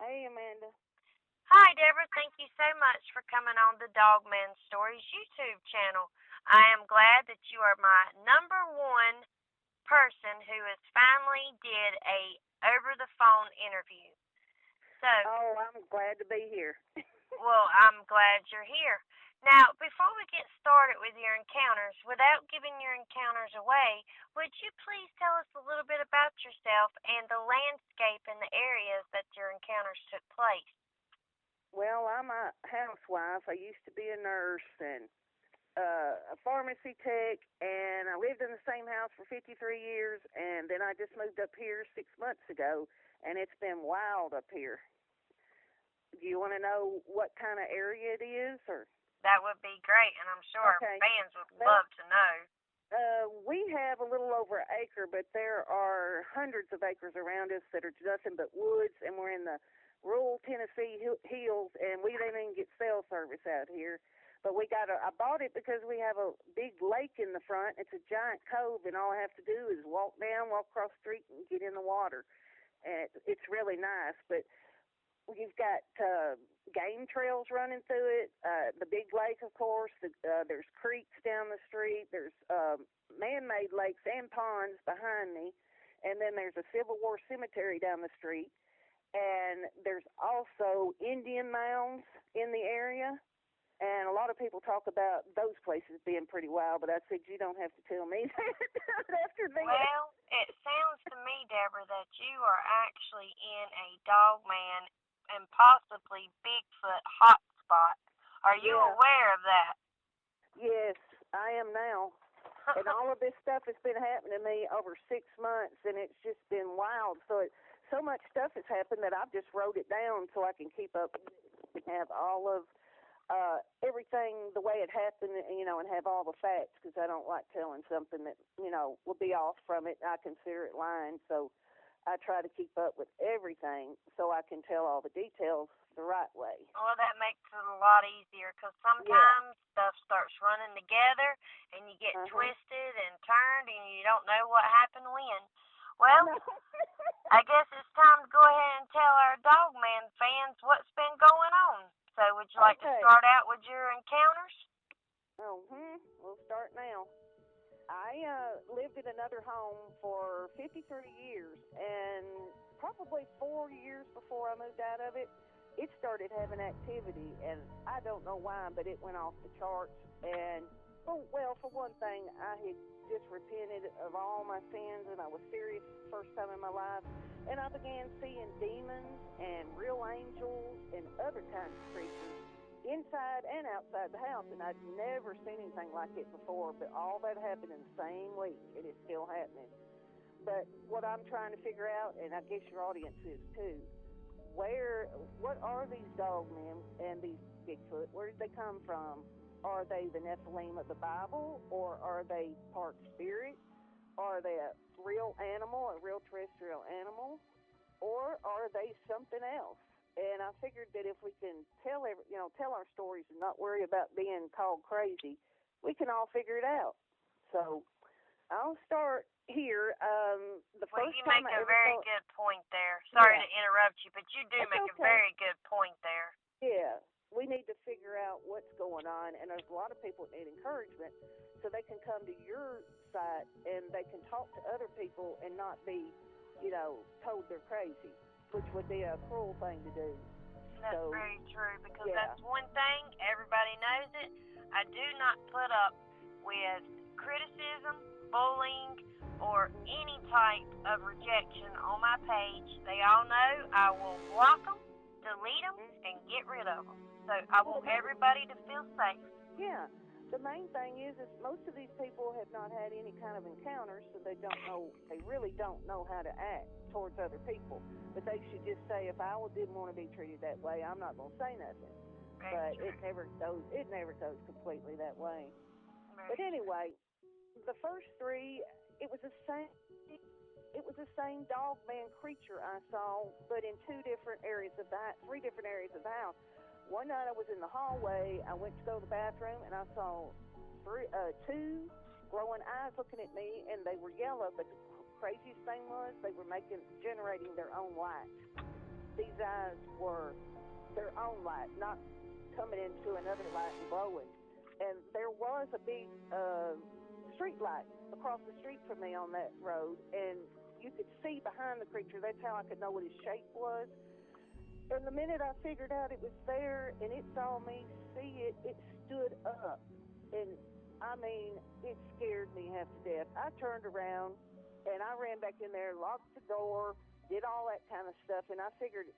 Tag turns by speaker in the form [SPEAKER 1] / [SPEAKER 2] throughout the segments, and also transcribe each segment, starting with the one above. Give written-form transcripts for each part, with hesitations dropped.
[SPEAKER 1] Hey, Amanda.
[SPEAKER 2] Hi, Deborah. Thank you so much for coming on the Dogman Stories YouTube channel. I am glad that you are my number one person who has finally did a over the phone interview. So,
[SPEAKER 1] Oh, I'm glad to be here.
[SPEAKER 2] well, I'm glad you're here. Now, before we get started with your encounters, without giving your encounters away, would you please tell us a little bit about yourself and the landscape and the areas that your encounters took place?
[SPEAKER 1] Well, I'm a housewife. I used to be a nurse and a pharmacy tech, and I lived in the same house for 53 years, and then I just moved up here 6 months ago, and it's been wild up here. Do you want to know what kind of area it is, or?
[SPEAKER 2] That would be great, and I'm sure our
[SPEAKER 1] Okay.
[SPEAKER 2] fans would
[SPEAKER 1] Well,
[SPEAKER 2] love to know.
[SPEAKER 1] We have a little over an acre, but there are hundreds of acres around us that are nothing but woods, and we're in the rural Tennessee hills, and we don't even get cell service out here. But I bought it because we have a big lake in the front. It's a giant cove, and all I have to do is walk across the street, and get in the water. And it's really nice, but you've got game trails running through it. The big lake, of course. There's creeks down the street. There's man-made lakes and ponds behind me. And then there's a Civil War cemetery down the street. And there's also Indian mounds in the area. And a lot of people talk about those places being pretty wild, but I said you don't have to tell me that after that.
[SPEAKER 2] Well, it sounds to me, Deborah, that you are actually in a Dogman and possibly Bigfoot hotspot. Are you aware of that?
[SPEAKER 1] Yes, I am now. And all of this stuff has been happening to me over 6 months, and it's just been wild. So much stuff has happened that I've just wrote it down so I can keep up with it and have all of everything the way it happened, and have all the facts, because I don't like telling something that, will be off from it. I consider it lying, so I try to keep up with everything so I can tell all the details the right way.
[SPEAKER 2] Well, that makes it a lot easier because sometimes stuff starts running together and you get twisted and turned and you don't know what happened when. Well, I guess it's time to go ahead and tell our Dogman fans what's been going on. So would you like to start out with your encounters?
[SPEAKER 1] We'll start now. I lived in another home for 53 years, and probably 4 years before I moved out of it, it started having activity, and I don't know why, but it went off the charts. And, for one thing, I had just repented of all my sins, and I was serious the first time in my life, and I began seeing demons and real angels and other kinds of creatures inside and outside the house, and I'd never seen anything like it before, but all that happened in the same week. It is still happening. But what I'm trying to figure out, and I guess your audience is too, what are these Dogmen and these Bigfoot? Where did they come from? Are they the Nephilim of the Bible, or are they part spirit? Are they a real animal, a real terrestrial animal, or are they something else? And I figured that if we can tell our stories and not worry about being called crazy, we can all figure it out. So I'll start here. The first
[SPEAKER 2] you
[SPEAKER 1] time
[SPEAKER 2] make
[SPEAKER 1] I
[SPEAKER 2] a
[SPEAKER 1] ever
[SPEAKER 2] very good point there. Sorry to interrupt you, but you do make a
[SPEAKER 1] okay.
[SPEAKER 2] very good point there.
[SPEAKER 1] Yeah, we need to figure out what's going on, and there's a lot of people that need encouragement, so they can come to your site and they can talk to other people and not be, told they're crazy, which would be a cruel thing to do.
[SPEAKER 2] That's very true, because that's one thing, everybody knows it. I do not put up with criticism, bullying, or any type of rejection on my page. They all know I will block them, delete them, and get rid of them. So I want everybody to feel safe.
[SPEAKER 1] Yeah. the main thing is most of these people have not had any kind of encounters, so they really don't know how to act towards other people. But they should just say, if I didn't want to be treated that way, I'm not going to say nothing. But it never goes completely that way. But anyway, the first three, it was the same dog man creature I saw, but in three different areas of the house. One night I was in the hallway. I went to go to the bathroom, and I saw two glowing eyes looking at me, and they were yellow. But the craziest thing was they were generating their own light. These eyes were their own light, not coming into another light and glowing. And there was a big street light across the street from me on that road, and you could see behind the creature. That's how I could know what his shape was. And the minute I figured out it was there and it saw me see it, it stood up. And, I mean, it scared me half to death. I turned around, and I ran back in there, locked the door, did all that kind of stuff. And I figured,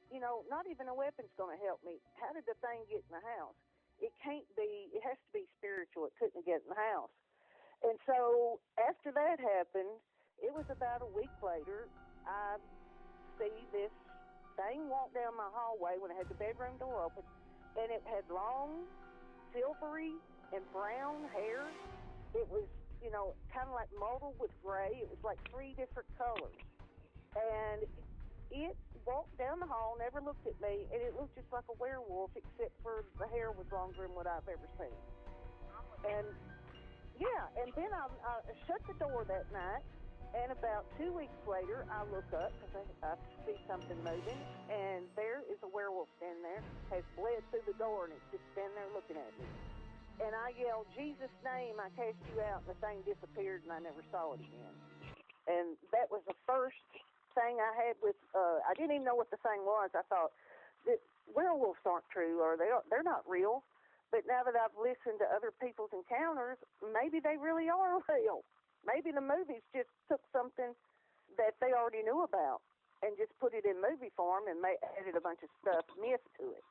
[SPEAKER 1] not even a weapon's going to help me. How did the thing get in the house? It has to be spiritual. It couldn't get in the house. And so after that happened, it was about a week later, I see this thing walk down my hallway when I had the bedroom door open, and it had long, silvery, and brown hair. It was, kind of like mottled with gray. It was like three different colors. And it walked down the hall, never looked at me, and it looked just like a werewolf, except for the hair was longer than what I've ever seen. And, yeah, and then I shut the door that night. And about 2 weeks later, I look up because I see something moving, and there is a werewolf standing there, has bled through the door, and it's just standing there looking at me. And I yelled, "Jesus' name, I cast you out," and the thing disappeared, and I never saw it again. And that was the first thing I had with, I didn't even know what the thing was. I thought, werewolves aren't true, or they're not real. But now that I've listened to other people's encounters, maybe they really are real. Maybe the movies just took something that they already knew about and just put it in movie form and added a bunch of stuff, myth to it.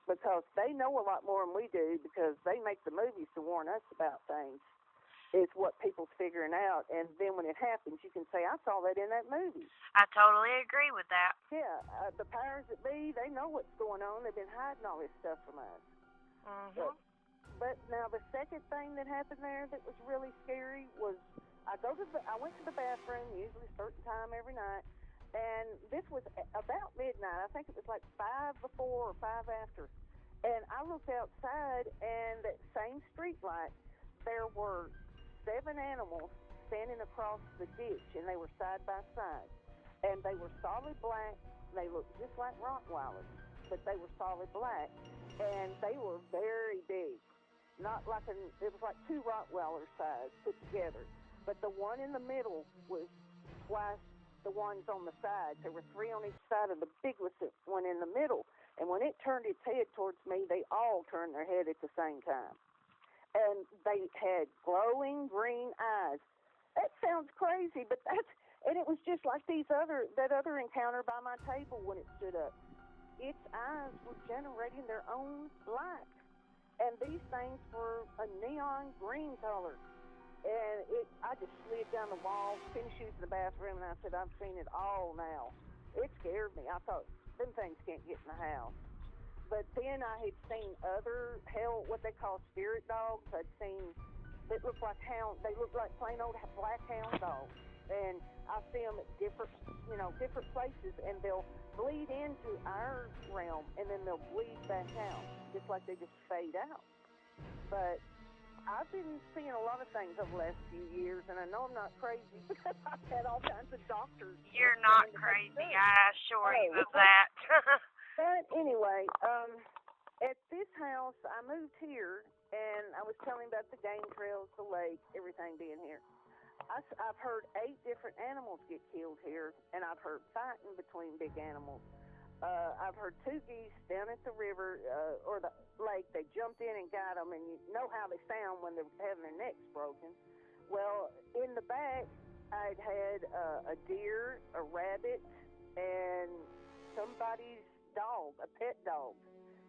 [SPEAKER 1] Because they know a lot more than we do, because they make the movies to warn us about things. It's what people's figuring out. And then when it happens, you can say, I saw that in that movie.
[SPEAKER 2] I totally agree with that.
[SPEAKER 1] Yeah, the powers that be, they know what's going on. They've been hiding all this stuff from us.
[SPEAKER 2] Mm-hmm.
[SPEAKER 1] But now the second thing that happened there that was really scary was I went to the bathroom, usually a certain time every night, and this was about midnight. I think it was like 5 before or 5 after. And I looked outside, and that same street light, there were 7 animals standing across the ditch, and they were side by side. And they were solid black. They looked just like Rottweilers, but they were solid black. And they were very big. It was like 2 Rottweiler size put together. But the one in the middle was twice the ones on the sides. There were 3 on each side of the biggest one in the middle. And when it turned its head towards me, they all turned their head at the same time. And they had glowing green eyes. That sounds crazy, but and it was just like that other encounter by my table when it stood up. Its eyes were generating their own light. And these things were a neon green color. And I just slid down the wall, finished using the bathroom, and I said, I've seen it all now. It scared me. I thought, them things can't get in the house. But then I had seen other what they call spirit dogs. I'd seen that looked like they looked like plain old black hound dogs. And I see them at different places, and they'll bleed into our realm, and then they'll bleed back out, just like they just fade out. But I've been seeing a lot of things over the last few years, and I know I'm not crazy because I've had all kinds of doctors.
[SPEAKER 2] You're not crazy, I assure you of that.
[SPEAKER 1] But anyway, at this house, I moved here, and I was telling about the game trails, the lake, everything being here. I've heard 8 different animals get killed here, and I've heard fighting between big animals. I've heard 2 geese down at the river or the lake. They jumped in and got them, and you know how they sound when they're having their necks broken. Well, in the back, I'd had a deer, a rabbit, and somebody's dog, a pet dog,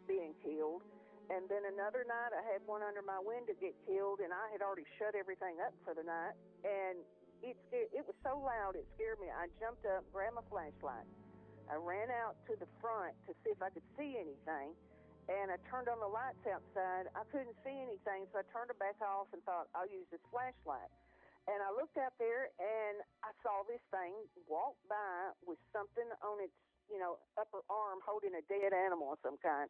[SPEAKER 1] being killed. And then another night, I had one under my window get killed, and I had already shut everything up for the night. And it was so loud, it scared me. I jumped up, grabbed my flashlight. I ran out to the front to see if I could see anything, and I turned on the lights outside. I couldn't see anything, so I turned it back off and thought, I'll use this flashlight. And I looked out there, and I saw this thing walk by with something on its, upper arm holding a dead animal of some kind.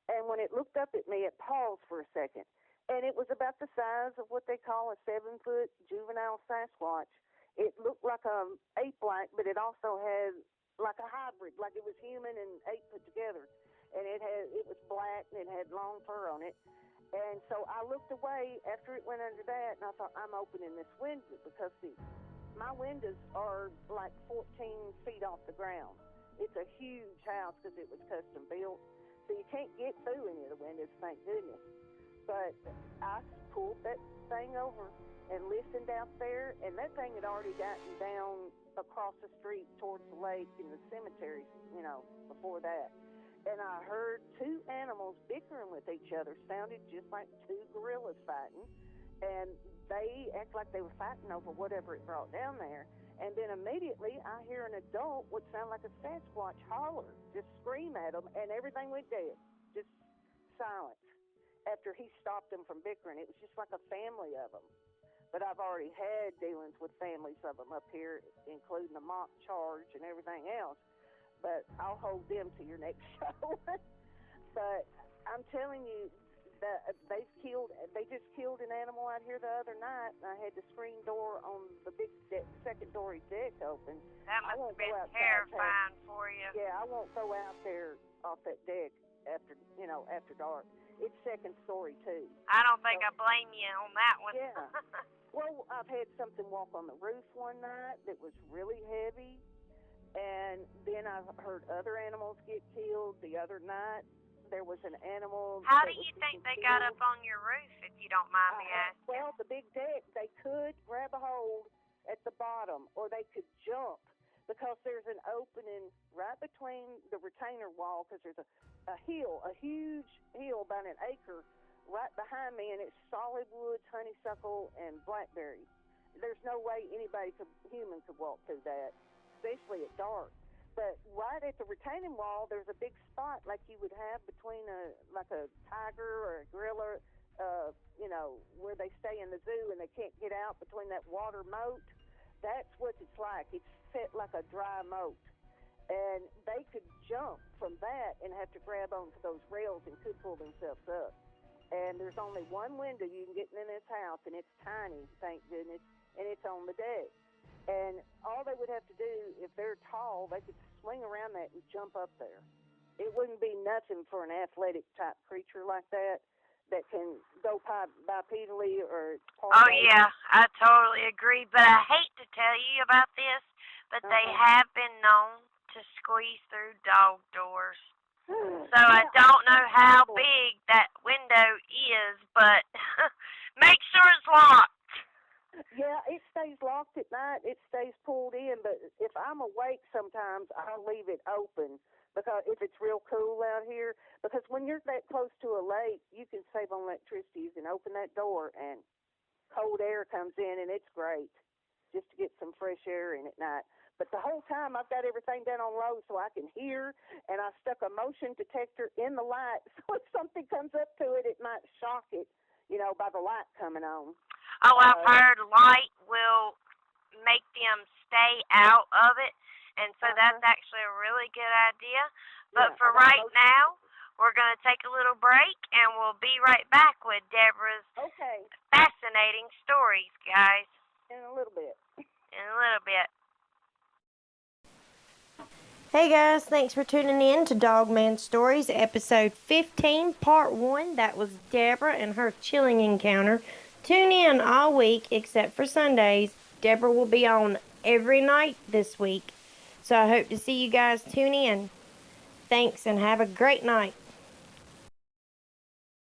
[SPEAKER 1] And when it looked up at me, it paused for a second. And it was about the size of what they call a 7-foot juvenile Sasquatch. It looked like a ape-like, but it also had like a hybrid, like it was human and ape put together. And it was black, and it had long fur on it. And so I looked away after it went under that, and I thought, I'm opening this window because, see, my windows are like 14 feet off the ground. It's a huge house because it was custom built, so you can't get through any of the windows, thank goodness. But I pulled that thing over and listened out there, and that thing had already gotten down across the street towards the lake and the cemetery, before that. And I heard two animals bickering with each other. Sounded just like two gorillas fighting. And they act like they were fighting over whatever it brought down there. And then immediately I hear an adult would sound like a Sasquatch holler, just scream at them, and everything went dead. Just silence. After he stopped them from bickering, it was just like a family of them. But I've already had dealings with families of them up here, including a mock charge and everything else. But I'll hold them to your next show. But I'm telling you that they just killed an animal out here the other night, and I had the screen door on the big second-story deck open.
[SPEAKER 2] That must have been terrifying for you.
[SPEAKER 1] Yeah, I won't go out there off that deck after dark. It's second story too.
[SPEAKER 2] I don't think I blame you on that one.
[SPEAKER 1] Yeah. Well, I've had something walk on the roof one night that was really heavy, and then I've heard other animals get killed. The other night, there was an animal.
[SPEAKER 2] How do you think they got up on your roof, if you don't mind me asking?
[SPEAKER 1] Well, the big deck, they could grab a hold at the bottom, or they could jump, because there's an opening right between the retainer wall, because there's a huge hill, about an acre, right behind me, and it's solid woods, honeysuckle, and blackberry. There's no way human could walk through that, especially at dark. But right at the retaining wall, there's a big spot like you would have between a tiger or a gorilla, where they stay in the zoo and they can't get out between that water moat. That's what it's like. It's set like a dry moat. And they could jump from that and have to grab onto those rails and could pull themselves up. And there's only one window you can get in this house, and it's tiny, thank goodness, and it's on the deck. And all they would have to do, if they're tall, they could swing around that and jump up there. It wouldn't be nothing for an athletic-type creature like that can go bipedally or...
[SPEAKER 2] Oh, yeah, I totally agree. But I hate to tell you about this, but they have been known to squeeze through dog doors. So I don't know how big that window is, but make sure it's locked.
[SPEAKER 1] Yeah, it stays locked at night. It stays pulled in, but if I'm awake sometimes, I'll leave it open, because if it's real cool out here, because when you're that close to a lake, you can save on electricity. You can open that door and cold air comes in, and it's great just to get some fresh air in at night. But the whole time I've got everything down on low so I can hear, and I stuck a motion detector in the light, so if something comes up to it, it might shock it, by the light coming on.
[SPEAKER 2] Oh, I've heard light will make them stay out of it, and so that's actually a really good idea. But for right now, we're going to take a little break, and we'll be right back with Deborah's fascinating stories, guys.
[SPEAKER 1] In a little bit.
[SPEAKER 3] Hey guys, thanks for tuning in to Dogman Stories, episode 15, part 1. That was Deborah and her chilling encounter. Tune in all week except for Sundays. Deborah will be on every night this week. So I hope to see you guys tune in. Thanks and have a great night.